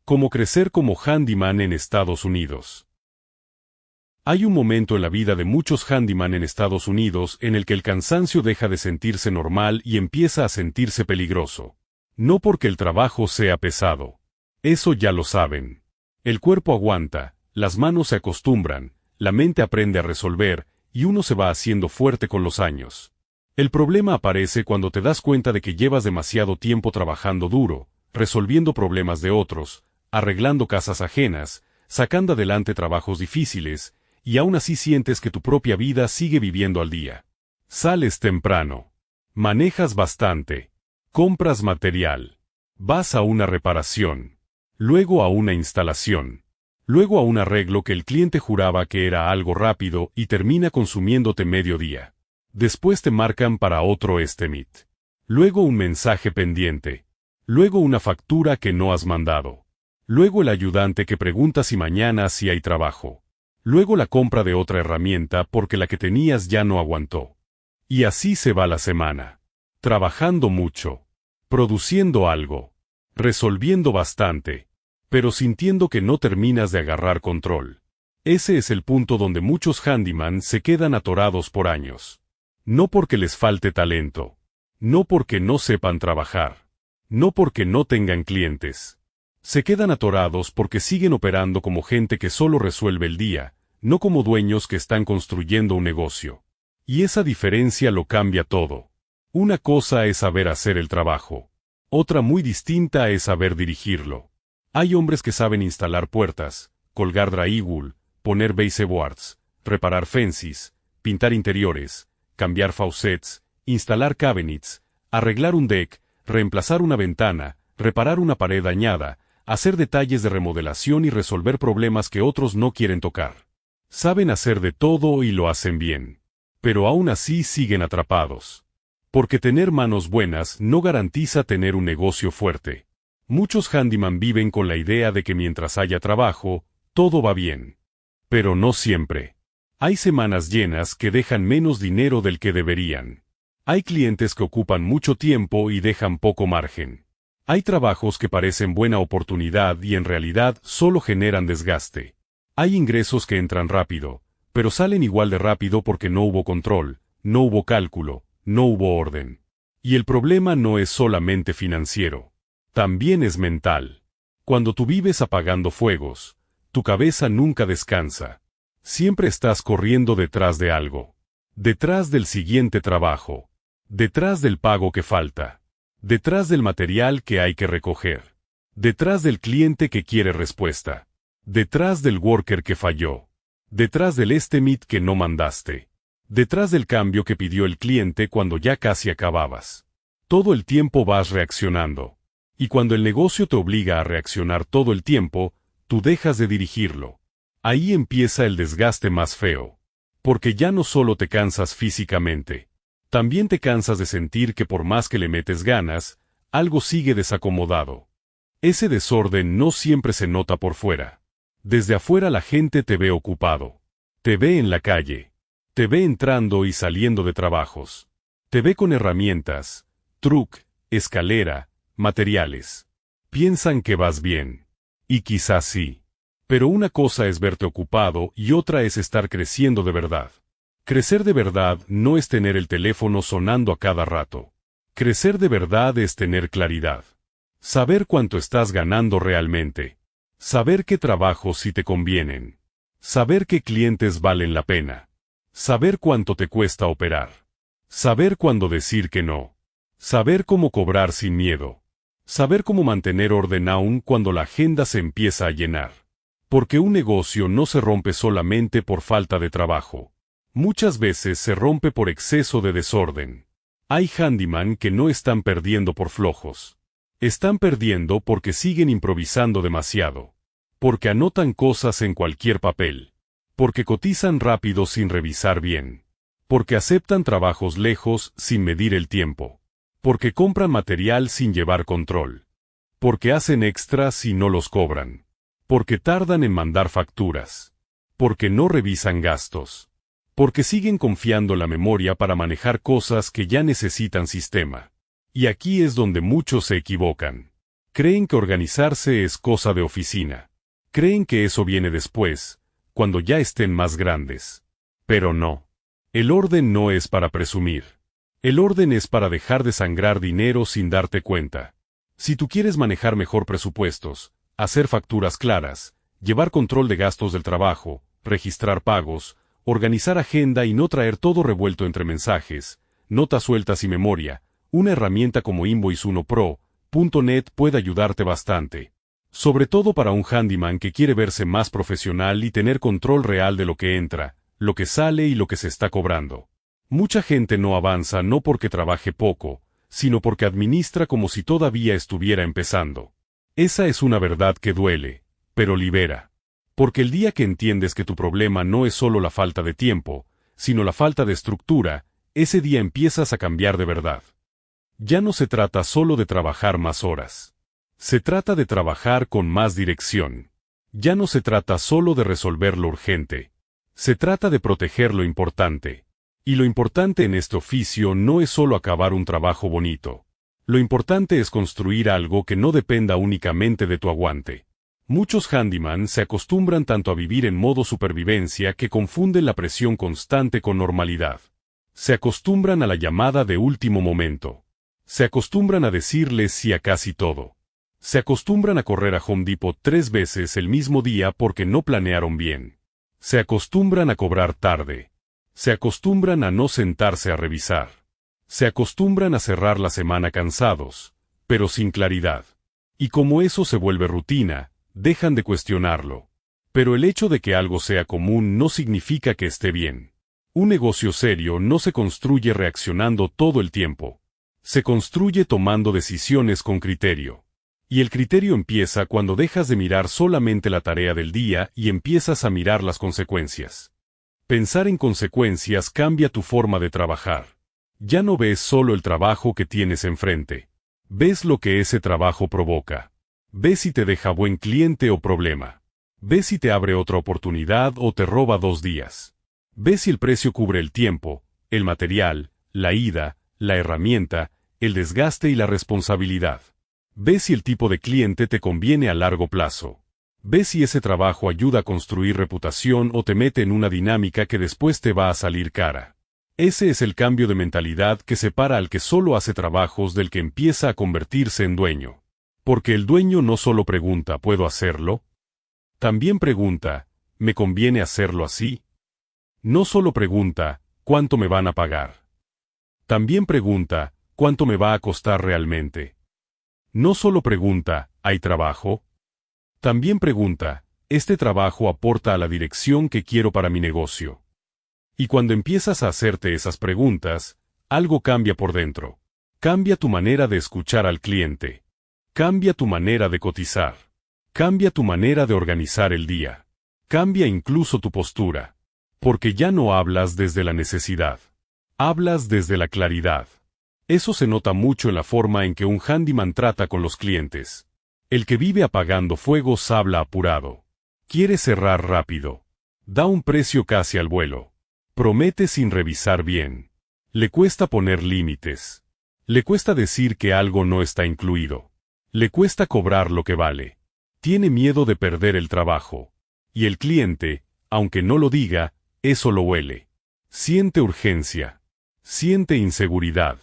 Cómo crecer como handyman en Estados Unidos. Hay un momento en la vida de muchos handyman en Estados Unidos en el que el cansancio deja de sentirse normal y empieza a sentirse peligroso. No porque el trabajo sea pesado. Eso ya lo saben. El cuerpo aguanta, las manos se acostumbran, la mente aprende a resolver, y uno se va haciendo fuerte con los años. El problema aparece cuando te das cuenta de que llevas demasiado tiempo trabajando duro, resolviendo problemas de otros, arreglando casas ajenas, sacando adelante trabajos difíciles, y aún así sientes que tu propia vida sigue viviendo al día. Sales temprano. Manejas bastante. Compras material. Vas a una reparación. Luego a una instalación. Luego a un arreglo que el cliente juraba que era algo rápido y termina consumiéndote medio día. Después te marcan para otro estimate. Luego un mensaje pendiente. Luego una factura que no has mandado. Luego el ayudante que pregunta si mañana sí hay trabajo. Luego la compra de otra herramienta porque la que tenías ya no aguantó. Y así se va la semana. Trabajando mucho. Produciendo algo. Resolviendo bastante. Pero sintiendo que no terminas de agarrar control. Ese es el punto donde muchos handyman se quedan atorados por años. No porque les falte talento. No porque no sepan trabajar. No porque no tengan clientes. Se quedan atorados porque siguen operando como gente que solo resuelve el día, no como dueños que están construyendo un negocio. Y esa diferencia lo cambia todo. Una cosa es saber hacer el trabajo. Otra muy distinta es saber dirigirlo. Hay hombres que saben instalar puertas, colgar drywall, poner baseboards, reparar fences, pintar interiores, cambiar faucets, instalar cabinets, arreglar un deck, reemplazar una ventana, reparar una pared dañada, hacer detalles de remodelación y resolver problemas que otros no quieren tocar. Saben hacer de todo y lo hacen bien. Pero aún así siguen atrapados. Porque tener manos buenas no garantiza tener un negocio fuerte. Muchos handyman viven con la idea de que mientras haya trabajo, todo va bien. Pero no siempre. Hay semanas llenas que dejan menos dinero del que deberían. Hay clientes que ocupan mucho tiempo y dejan poco margen. Hay trabajos que parecen buena oportunidad y en realidad solo generan desgaste. Hay ingresos que entran rápido, pero salen igual de rápido porque no hubo control, no hubo cálculo, no hubo orden. Y el problema no es solamente financiero. También es mental. Cuando tú vives apagando fuegos, tu cabeza nunca descansa. Siempre estás corriendo detrás de algo. Detrás del siguiente trabajo. Detrás del pago que falta. Detrás del material que hay que recoger. Detrás del cliente que quiere respuesta. Detrás del worker que falló. Detrás del estimate que no mandaste. Detrás del cambio que pidió el cliente cuando ya casi acababas. Todo el tiempo vas reaccionando. Y cuando el negocio te obliga a reaccionar todo el tiempo, tú dejas de dirigirlo. Ahí empieza el desgaste más feo. Porque ya no solo te cansas físicamente. También te cansas de sentir que por más que le metes ganas, algo sigue desacomodado. Ese desorden no siempre se nota por fuera. Desde afuera la gente te ve ocupado. Te ve en la calle. Te ve entrando y saliendo de trabajos. Te ve con herramientas, truck, escalera, materiales. Piensan que vas bien. Y quizás sí. Pero una cosa es verte ocupado y otra es estar creciendo de verdad. Crecer de verdad no es tener el teléfono sonando a cada rato. Crecer de verdad es tener claridad. Saber cuánto estás ganando realmente. Saber qué trabajos sí te convienen. Saber qué clientes valen la pena. Saber cuánto te cuesta operar. Saber cuándo decir que no. Saber cómo cobrar sin miedo. Saber cómo mantener orden aún cuando la agenda se empieza a llenar. Porque un negocio no se rompe solamente por falta de trabajo. Muchas veces se rompe por exceso de desorden. Hay handyman que no están perdiendo por flojos. Están perdiendo porque siguen improvisando demasiado. Porque anotan cosas en cualquier papel. Porque cotizan rápido sin revisar bien. Porque aceptan trabajos lejos sin medir el tiempo. Porque compran material sin llevar control. Porque hacen extras y no los cobran. Porque tardan en mandar facturas. Porque no revisan gastos. Porque siguen confiando en la memoria para manejar cosas que ya necesitan sistema. Y aquí es donde muchos se equivocan. Creen que organizarse es cosa de oficina. Creen que eso viene después, cuando ya estén más grandes. Pero no. El orden no es para presumir. El orden es para dejar de sangrar dinero sin darte cuenta. Si tú quieres manejar mejor presupuestos, hacer facturas claras, llevar control de gastos del trabajo, registrar pagos, organizar agenda y no traer todo revuelto entre mensajes, notas sueltas y memoria, una herramienta como Invoice1Pro.net puede ayudarte bastante. Sobre todo para un handyman que quiere verse más profesional y tener control real de lo que entra, lo que sale y lo que se está cobrando. Mucha gente no avanza no porque trabaje poco, sino porque administra como si todavía estuviera empezando. Esa es una verdad que duele, pero libera. Porque el día que entiendes que tu problema no es solo la falta de tiempo, sino la falta de estructura, ese día empiezas a cambiar de verdad. Ya no se trata solo de trabajar más horas. Se trata de trabajar con más dirección. Ya no se trata solo de resolver lo urgente. Se trata de proteger lo importante. Y lo importante en este oficio no es solo acabar un trabajo bonito. Lo importante es construir algo que no dependa únicamente de tu aguante. Muchos handyman se acostumbran tanto a vivir en modo supervivencia que confunden la presión constante con normalidad. Se acostumbran a la llamada de último momento. Se acostumbran a decirles sí a casi todo. Se acostumbran a correr a Home Depot 3 veces el mismo día porque no planearon bien. Se acostumbran a cobrar tarde. Se acostumbran a no sentarse a revisar. Se acostumbran a cerrar la semana cansados, pero sin claridad. Y como eso se vuelve rutina, dejan de cuestionarlo. Pero el hecho de que algo sea común no significa que esté bien. Un negocio serio no se construye reaccionando todo el tiempo. Se construye tomando decisiones con criterio. Y el criterio empieza cuando dejas de mirar solamente la tarea del día y empiezas a mirar las consecuencias. Pensar en consecuencias cambia tu forma de trabajar. Ya no ves solo el trabajo que tienes enfrente. Ves lo que ese trabajo provoca. Ves si te deja buen cliente o problema. Ves si te abre otra oportunidad o te roba 2 días. Ves si el precio cubre el tiempo, el material, la ida, la herramienta, el desgaste y la responsabilidad. Ves si el tipo de cliente te conviene a largo plazo. Ves si ese trabajo ayuda a construir reputación o te mete en una dinámica que después te va a salir cara. Ese es el cambio de mentalidad que separa al que solo hace trabajos del que empieza a convertirse en dueño. Porque el dueño no solo pregunta ¿puedo hacerlo? También pregunta ¿me conviene hacerlo así? No solo pregunta ¿cuánto me van a pagar? También pregunta ¿cuánto me va a costar realmente? No solo pregunta, ¿hay trabajo? También pregunta, ¿este trabajo aporta a la dirección que quiero para mi negocio? Y cuando empiezas a hacerte esas preguntas, algo cambia por dentro. Cambia tu manera de escuchar al cliente. Cambia tu manera de cotizar. Cambia tu manera de organizar el día. Cambia incluso tu postura. Porque ya no hablas desde la necesidad. Hablas desde la claridad. Eso se nota mucho en la forma en que un handyman trata con los clientes. El que vive apagando fuegos habla apurado. Quiere cerrar rápido. Da un precio casi al vuelo. Promete sin revisar bien. Le cuesta poner límites. Le cuesta decir que algo no está incluido. Le cuesta cobrar lo que vale. Tiene miedo de perder el trabajo. Y el cliente, aunque no lo diga, eso lo huele. Siente urgencia. Siente inseguridad.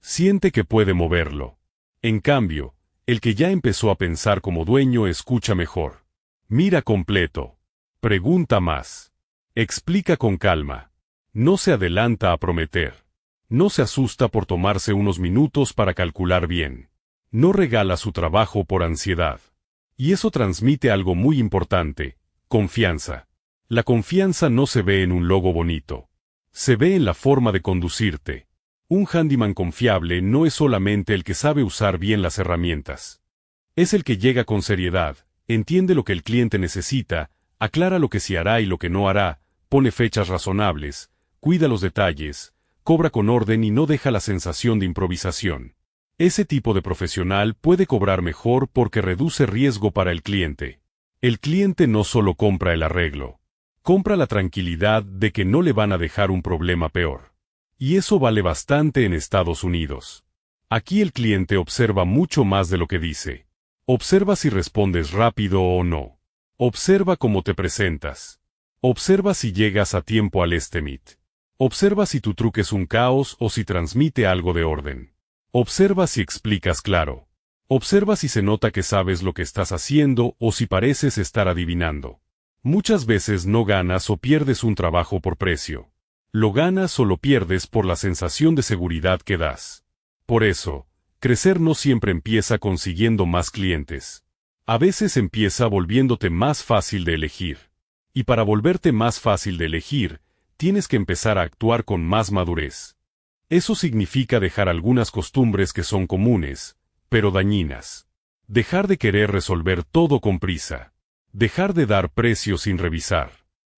Siente que puede moverlo. En cambio, el que ya empezó a pensar como dueño escucha mejor. Mira completo. Pregunta más. Explica con calma. No se adelanta a prometer. No se asusta por tomarse unos minutos para calcular bien. No regala su trabajo por ansiedad. Y eso transmite algo muy importante: confianza. La confianza no se ve en un logo bonito. Se ve en la forma de conducirte. Un handyman confiable no es solamente el que sabe usar bien las herramientas. Es el que llega con seriedad, entiende lo que el cliente necesita, aclara lo que sí hará y lo que no hará, pone fechas razonables, cuida los detalles, cobra con orden y no deja la sensación de improvisación. Ese tipo de profesional puede cobrar mejor porque reduce riesgo para el cliente. El cliente no solo compra el arreglo, compra la tranquilidad de que no le van a dejar un problema peor. Y eso vale bastante en Estados Unidos. Aquí el cliente observa mucho más de lo que dice. Observa si respondes rápido o no. Observa cómo te presentas. Observa si llegas a tiempo al meet. Observa si tu truque es un caos o si transmite algo de orden. Observa si explicas claro. Observa si se nota que sabes lo que estás haciendo o si pareces estar adivinando. Muchas veces no ganas o pierdes un trabajo por precio. Lo ganas o lo pierdes por la sensación de seguridad que das. Por eso, crecer no siempre empieza consiguiendo más clientes. A veces empieza volviéndote más fácil de elegir. Y para volverte más fácil de elegir, tienes que empezar a actuar con más madurez. Eso significa dejar algunas costumbres que son comunes, pero dañinas. Dejar de querer resolver todo con prisa. Dejar de dar precio sin revisar.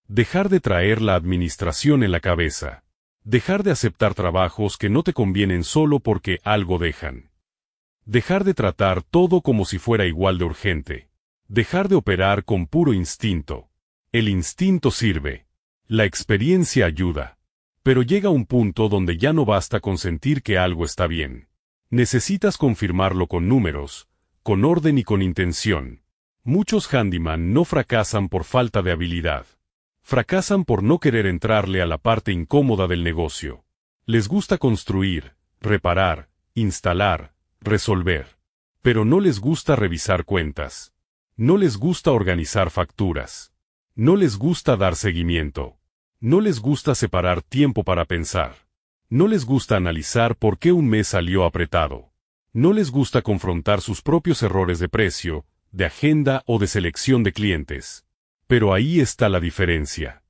Dejar de traer la administración en la cabeza. Dejar de aceptar trabajos que no te convienen solo porque algo dejan. Dejar de tratar todo como si fuera igual de urgente. Dejar de operar con puro instinto. El instinto sirve. La experiencia ayuda. Pero llega un punto donde ya no basta con sentir que algo está bien. Necesitas confirmarlo con números, con orden y con intención. Muchos handyman no fracasan por falta de habilidad. Fracasan por no querer entrarle a la parte incómoda del negocio. Les gusta construir, reparar, instalar, resolver. Pero no les gusta revisar cuentas. No les gusta organizar facturas. No les gusta dar seguimiento. No les gusta separar tiempo para pensar. No les gusta analizar por qué un mes salió apretado. No les gusta confrontar sus propios errores de precio, de agenda o de selección de clientes. Pero ahí está la diferencia.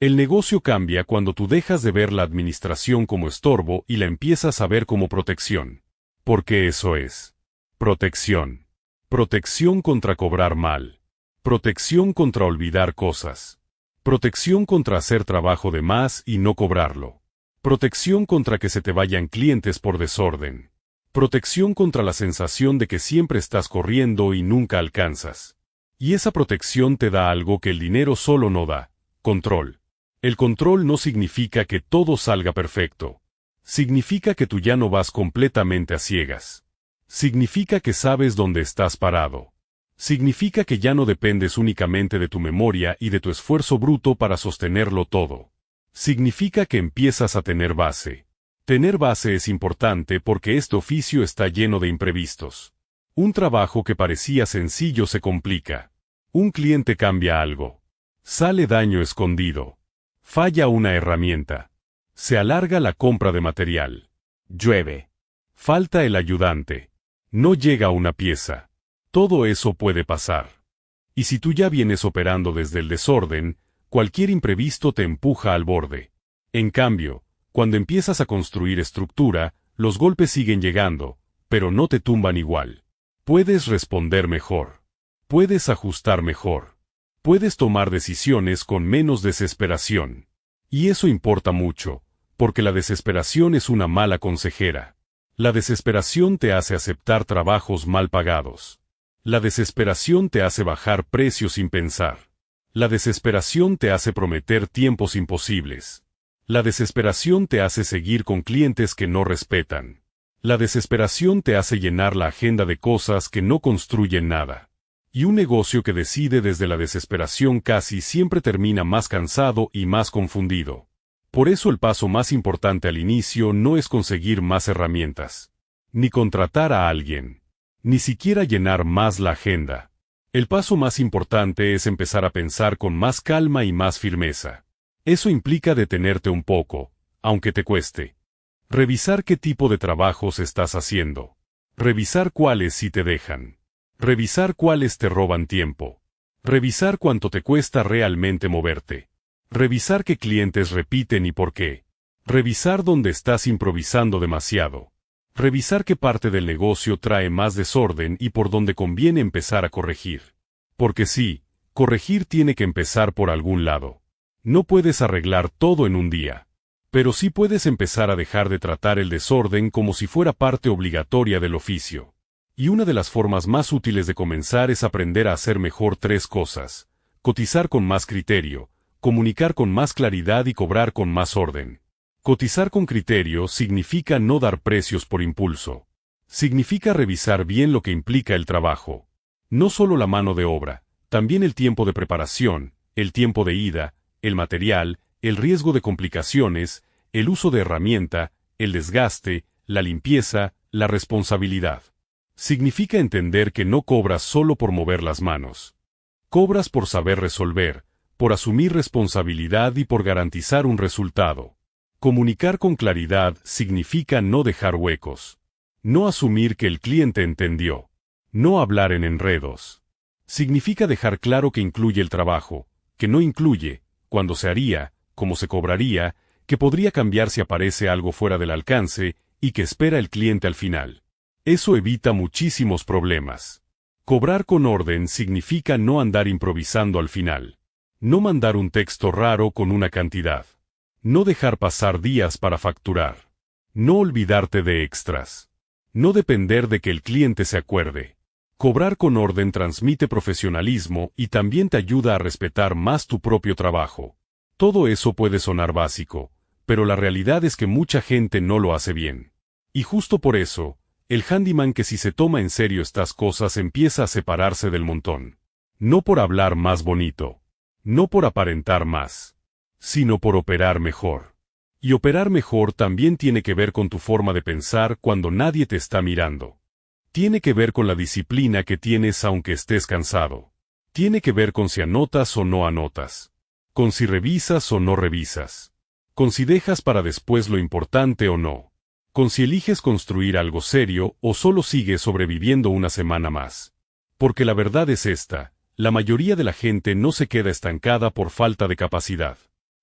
El negocio cambia cuando tú dejas de ver la administración como estorbo y la empiezas a ver como protección. Porque eso es. Protección. Protección contra cobrar mal. Protección contra olvidar cosas. Protección contra hacer trabajo de más y no cobrarlo. Protección contra que se te vayan clientes por desorden. Protección contra la sensación de que siempre estás corriendo y nunca alcanzas. Y esa protección te da algo que el dinero solo no da: control. El control no significa que todo salga perfecto. Significa que tú ya no vas completamente a ciegas. Significa que sabes dónde estás parado. Significa que ya no dependes únicamente de tu memoria y de tu esfuerzo bruto para sostenerlo todo. Significa que empiezas a tener base. Tener base es importante porque este oficio está lleno de imprevistos. Un trabajo que parecía sencillo se complica. Un cliente cambia algo. Sale daño escondido. Falla una herramienta. Se alarga la compra de material. Llueve. Falta el ayudante. No llega una pieza. Todo eso puede pasar. Y si tú ya vienes operando desde el desorden, cualquier imprevisto te empuja al borde. En cambio, cuando empiezas a construir estructura, los golpes siguen llegando, pero no te tumban igual. Puedes responder mejor. Puedes ajustar mejor. Puedes tomar decisiones con menos desesperación. Y eso importa mucho, porque la desesperación es una mala consejera. La desesperación te hace aceptar trabajos mal pagados. La desesperación te hace bajar precios sin pensar. La desesperación te hace prometer tiempos imposibles. La desesperación te hace seguir con clientes que no respetan. La desesperación te hace llenar la agenda de cosas que no construyen nada. Y un negocio que decide desde la desesperación casi siempre termina más cansado y más confundido. Por eso el paso más importante al inicio no es conseguir más herramientas, ni contratar a alguien, ni siquiera llenar más la agenda. El paso más importante es empezar a pensar con más calma y más firmeza. Eso implica detenerte un poco, aunque te cueste. Revisar qué tipo de trabajos estás haciendo. Revisar cuáles sí te dejan. Revisar cuáles te roban tiempo. Revisar cuánto te cuesta realmente moverte. Revisar qué clientes repiten y por qué. Revisar dónde estás improvisando demasiado. Revisar qué parte del negocio trae más desorden y por dónde conviene empezar a corregir. Porque sí, corregir tiene que empezar por algún lado. No puedes arreglar todo en un día. Pero sí puedes empezar a dejar de tratar el desorden como si fuera parte obligatoria del oficio. Y una de las formas más útiles de comenzar es aprender a hacer mejor 3 cosas: cotizar con más criterio, comunicar con más claridad y cobrar con más orden. Cotizar con criterio significa no dar precios por impulso. Significa revisar bien lo que implica el trabajo. No solo la mano de obra, también el tiempo de preparación, el tiempo de ida, el material, el riesgo de complicaciones, el uso de herramienta, el desgaste, la limpieza, la responsabilidad. Significa entender que no cobras solo por mover las manos. Cobras por saber resolver, por asumir responsabilidad y por garantizar un resultado. Comunicar con claridad significa no dejar huecos. No asumir que el cliente entendió. No hablar en enredos. Significa dejar claro que incluye el trabajo, que no incluye, cuándo se haría, cómo se cobraría, que podría cambiar si aparece algo fuera del alcance, y que espera el cliente al final. Eso evita muchísimos problemas. Cobrar con orden significa no andar improvisando al final. No mandar un texto raro con una cantidad. No dejar pasar días para facturar. No olvidarte de extras. No depender de que el cliente se acuerde. Cobrar con orden transmite profesionalismo y también te ayuda a respetar más tu propio trabajo. Todo eso puede sonar básico, pero la realidad es que mucha gente no lo hace bien. Y justo por eso, el handyman que si se toma en serio estas cosas empieza a separarse del montón. No por hablar más bonito. No por aparentar más. Sino por operar mejor. Y operar mejor también tiene que ver con tu forma de pensar cuando nadie te está mirando. Tiene que ver con la disciplina que tienes aunque estés cansado. Tiene que ver con si anotas o no anotas. Con si revisas o no revisas. Con si dejas para después lo importante o no. Con si eliges construir algo serio o solo sigues sobreviviendo una semana más. Porque la verdad es esta, la mayoría de la gente no se queda estancada por falta de capacidad.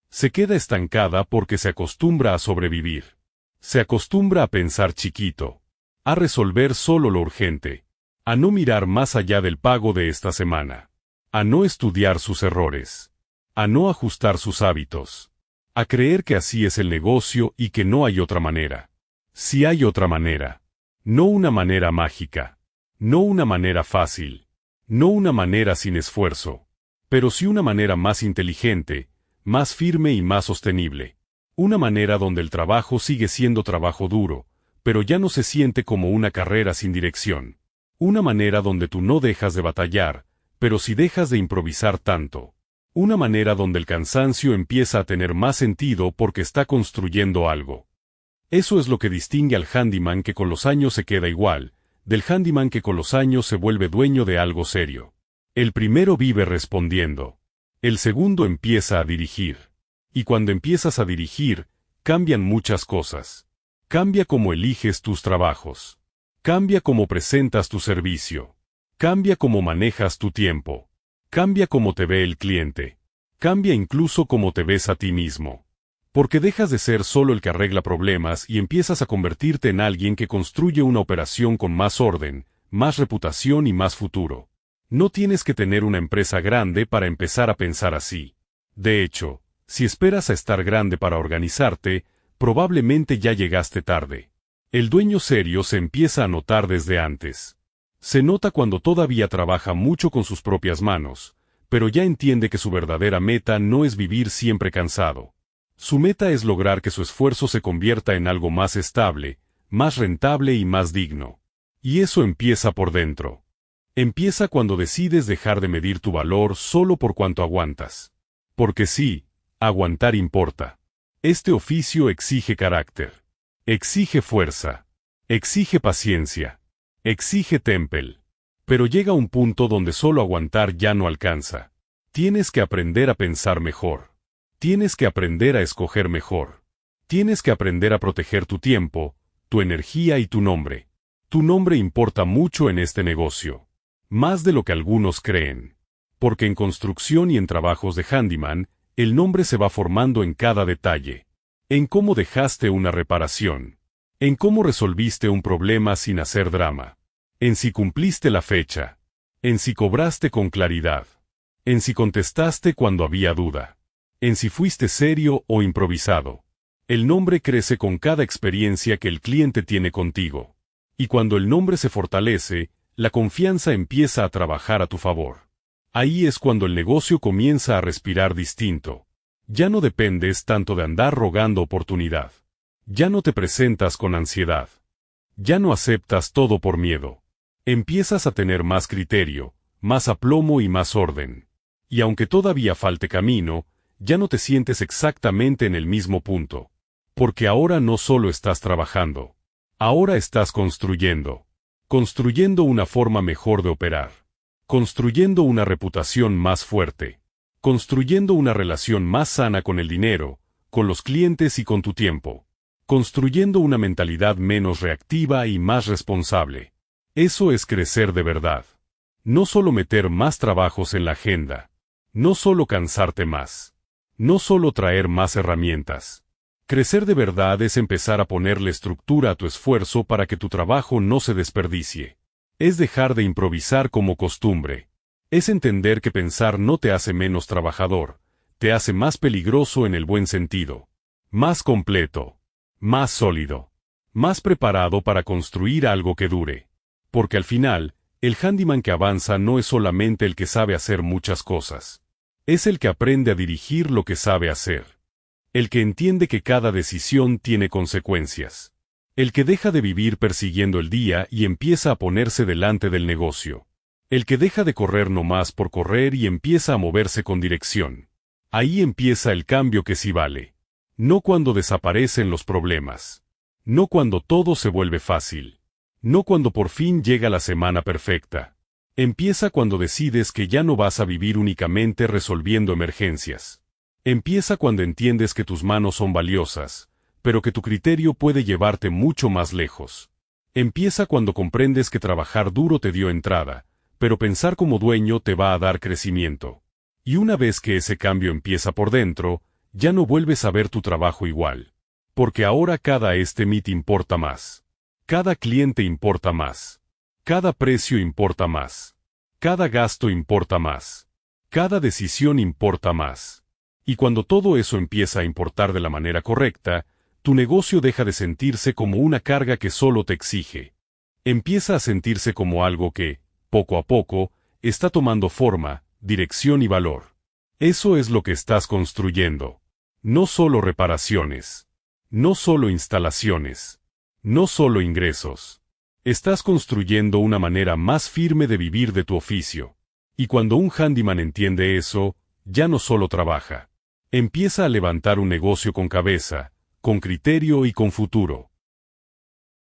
Se queda estancada porque se acostumbra a sobrevivir. Se acostumbra a pensar chiquito. A resolver solo lo urgente. A no mirar más allá del pago de esta semana. A no estudiar sus errores. A no ajustar sus hábitos. A creer que así es el negocio y que no hay otra manera. Si hay otra manera. No una manera mágica. No una manera fácil. No una manera sin esfuerzo. Pero sí una manera más inteligente, más firme y más sostenible. Una manera donde el trabajo sigue siendo trabajo duro, pero ya no se siente como una carrera sin dirección. Una manera donde tú no dejas de batallar, pero sí dejas de improvisar tanto. Una manera donde el cansancio empieza a tener más sentido porque está construyendo algo. Eso es lo que distingue al handyman que con los años se queda igual, del handyman que con los años se vuelve dueño de algo serio. El primero vive respondiendo. El segundo empieza a dirigir. Y cuando empiezas a dirigir, cambian muchas cosas. Cambia cómo eliges tus trabajos. Cambia cómo presentas tu servicio. Cambia cómo manejas tu tiempo. Cambia cómo te ve el cliente. Cambia incluso cómo te ves a ti mismo. Porque dejas de ser solo el que arregla problemas y empiezas a convertirte en alguien que construye una operación con más orden, más reputación y más futuro. No tienes que tener una empresa grande para empezar a pensar así. De hecho, si esperas a estar grande para organizarte, probablemente ya llegaste tarde. El dueño serio se empieza a notar desde antes. Se nota cuando todavía trabaja mucho con sus propias manos, pero ya entiende que su verdadera meta no es vivir siempre cansado. Su meta es lograr que su esfuerzo se convierta en algo más estable, más rentable y más digno. Y eso empieza por dentro. Empieza cuando decides dejar de medir tu valor solo por cuanto aguantas. Porque sí, aguantar importa. Este oficio exige carácter. Exige fuerza. Exige paciencia. Exige temple. Pero llega un punto donde solo aguantar ya no alcanza. Tienes que aprender a pensar mejor. Tienes que aprender a escoger mejor. Tienes que aprender a proteger tu tiempo, tu energía y tu nombre. Tu nombre importa mucho en este negocio. Más de lo que algunos creen. Porque en construcción y en trabajos de handyman, el nombre se va formando en cada detalle. En cómo dejaste una reparación. En cómo resolviste un problema sin hacer drama. En si cumpliste la fecha. En si cobraste con claridad. En si contestaste cuando había duda. En si fuiste serio o improvisado. El nombre crece con cada experiencia que el cliente tiene contigo. Y cuando el nombre se fortalece, la confianza empieza a trabajar a tu favor. Ahí es cuando el negocio comienza a respirar distinto. Ya no dependes tanto de andar rogando oportunidad. Ya no te presentas con ansiedad. Ya no aceptas todo por miedo. Empiezas a tener más criterio, más aplomo y más orden. Y aunque todavía falte camino, ya no te sientes exactamente en el mismo punto. Porque ahora no solo estás trabajando. Ahora estás construyendo. Construyendo una forma mejor de operar. Construyendo una reputación más fuerte. Construyendo una relación más sana con el dinero, con los clientes y con tu tiempo. Construyendo una mentalidad menos reactiva y más responsable. Eso es crecer de verdad. No solo meter más trabajos en la agenda. No solo cansarte más. No solo traer más herramientas. Crecer de verdad es empezar a ponerle estructura a tu esfuerzo para que tu trabajo no se desperdicie. Es dejar de improvisar como costumbre. Es entender que pensar no te hace menos trabajador, te hace más peligroso en el buen sentido. Más completo. Más sólido. Más preparado para construir algo que dure. Porque al final, el handyman que avanza no es solamente el que sabe hacer muchas cosas. Es el que aprende a dirigir lo que sabe hacer. El que entiende que cada decisión tiene consecuencias. El que deja de vivir persiguiendo el día y empieza a ponerse delante del negocio. El que deja de correr nomás por correr y empieza a moverse con dirección. Ahí empieza el cambio que sí vale. No cuando desaparecen los problemas. No cuando todo se vuelve fácil. No cuando por fin llega la semana perfecta. Empieza cuando decides que ya no vas a vivir únicamente resolviendo emergencias. Empieza cuando entiendes que tus manos son valiosas, pero que tu criterio puede llevarte mucho más lejos. Empieza cuando comprendes que trabajar duro te dio entrada, pero pensar como dueño te va a dar crecimiento. Y una vez que ese cambio empieza por dentro, ya no vuelves a ver tu trabajo igual. Porque ahora cada meet importa más. Cada cliente importa más. Cada precio importa más. Cada gasto importa más. Cada decisión importa más. Y cuando todo eso empieza a importar de la manera correcta, tu negocio deja de sentirse como una carga que solo te exige. Empieza a sentirse como algo que, poco a poco, está tomando forma, dirección y valor. Eso es lo que estás construyendo. No solo reparaciones. No solo instalaciones. No solo ingresos. Estás construyendo una manera más firme de vivir de tu oficio. Y cuando un handyman entiende eso, ya no solo trabaja. Empieza a levantar un negocio con cabeza, con criterio y con futuro.